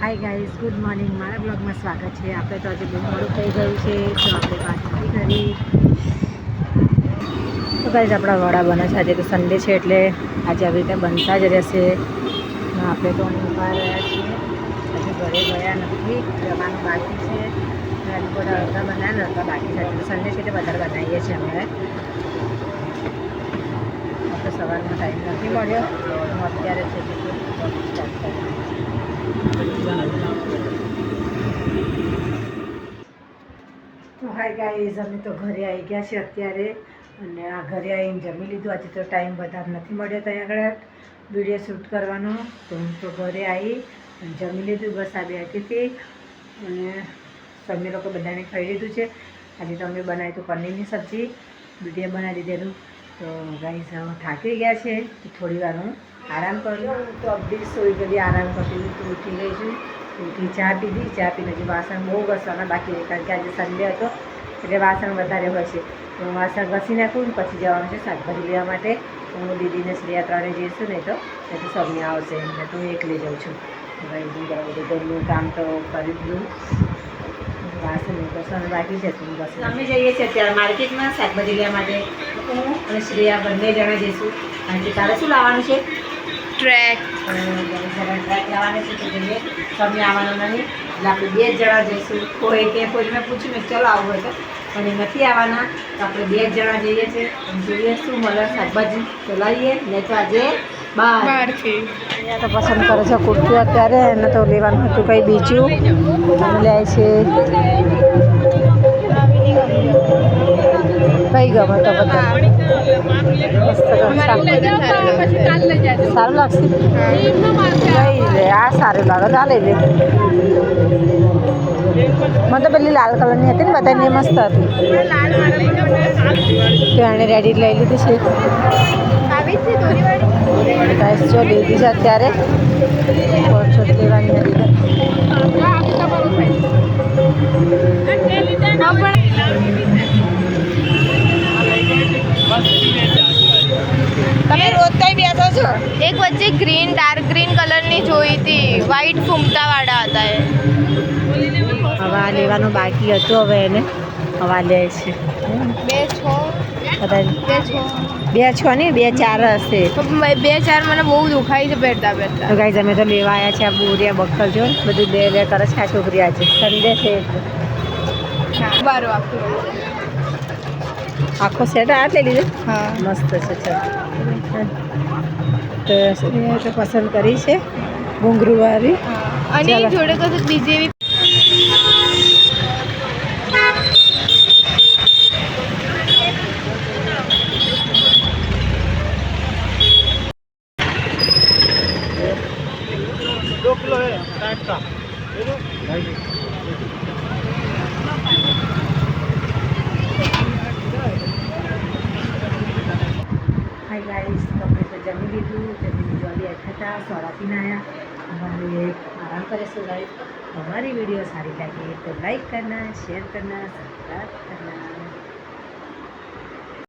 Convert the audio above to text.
Hi guys, good morning. મારા બ્લોગમાં સ્વાગત છે. આપણે તો આજે બહુ મોડું થઈ ગયું છે, તો આપણે વાત નથી કરી. તો ગાઈઝ, આપણા વડા બને છે. આજે તો સન્ડે છે એટલે આજે આવી રીતે બનતા જ રહેશે. આપણે તો ઊભા રહ્યા છીએ, હજુ ઘરે ગયા નથી, જવાનું બાકી છે. હજુ બધા અડધા બનાવ્યા ને અડધા બાકી છે. તો સન્ડે છે એટલે વધારે બનાવીએ છીએ અમે. આપણે સવારમાં ટાઈમ નથી મળ્યો, હું અત્યારે છે તો હાય ગાઈઝ, અમે તો ઘરે આવી ગયા છે અત્યારે. અને આ ઘરે આવીને જમી લીધું. આજે તો ટાઈમ વધારે નથી મળ્યો ત્યાં આગળ વિડીયો શૂટ કરવાનો. તો હું તો ઘરે આવી અને જમી લીધું. બસ આ બેઠી હતી અને તમે લોકો બધાને ખાઈ લીધું છે. આજે તો અમે બનાવી તો પનીરની સબ્જી, વિડીયો બનાવી દીધેલું. તો ગાઈઝ થાકી ગયા છે તો થોડી વાર હું આરામ કરું. તો અબધી સોઈ બધી આરામ કરતી તો ઉઠી ગઈ છું. ઉઠી ચા પીધી. ચા પીને જે વાસણ બહુ ઘસવાના બાકી રહે, કારણ કે આજે સન્ડે હતો એટલે વાસણ વધારે હોય છે. તો વાસણ ઘસી નાખું ને પછી જવાનું છે શાકભાજી લેવા માટે. હું દીદીને શ્રેયા ત્રણે જઈશું, નહીં તો સૌમ્ય આવશે એટલે તો હું એકલી જાઉં છું. ભાઈ બધું ઘરનું કામ તો કરી દીધું, વાસણ ઘસવાનું બાકી છે. હું ઘસી અમે જઈએ છીએ અત્યારે માર્કેટમાં શાકભાજી લેવા માટે. હું અને શ્રેયા બંને જણા જઈશું. કારણ કે તારે શું લાવવાનું છે? ટ્રેક. ટ્રેક લાવવાની છે તો જઈએ. તમે આવવાનું નહીં એટલે આપણે 2 જણા જઈશું. કોઈ કે કોઈને પૂછ્યું ને ચાલો આવું હોય તો, પણ એ નથી આવવાના. તો આપણે 2 જણા જઈએ છીએ અને જોઈએ શું મળે શાકભાજી તો લાવીએ. નહીં તો આજે બહારથી અહીંયા તો પસંદ કરે છે કુર્તીઓ અત્યારે. એને તો લેવાનું હતું કંઈ બીજું લે છે. કઈ ગમે તો બધા સારું લાગશે. લઈ લે, આ સારું લાગે તો આ લઈ લે. મને તો પેલી લાલ કલરની હતી ને બધાને મસ્ત હતી. તો એણે રેડી લઈ લીધી છે. જો લીધી છે અત્યારે છોટ લેવાની નથી. તમે રોજ કઈ બેસો છો? એક વચ્ચે ગ્રીન ડાર્ક ગ્રીન કલરની જોઈ હતી, વ્હાઈટ ફૂમતાવાળા હતા એ. હવા લેવાનું બાકી હતું, હવે એને હવા લે છે. 2 ને 2 4 હશે. 2 4 મને બહુ દુખાય છે પહેરતા પહેરતા. તો ગાઈઝ અમે તો લેવા આવ્યા છે. આ બોરિયા બક્કર જો બધું લે કરે છે. આ છોકરી આજે સન્ડે છે આખો સેટ આ લઈ લીધો. હા, મસ્ત છે. તો પસંદ કરી છે ઘૂંઘરૂવાળી. અને જોડે કશું બીજી એવી હાય ગાઈઝ, તમે તો જમી લીધું. જમીને જોડી બેઠા હતા, સોડા પીને આવ્યા. અમારે આરામ કરીશું ગાઈઝ. हमारी वीडियो सारी लगी तो लाइक करना, शेयर करना, सब्सक्राइब करना।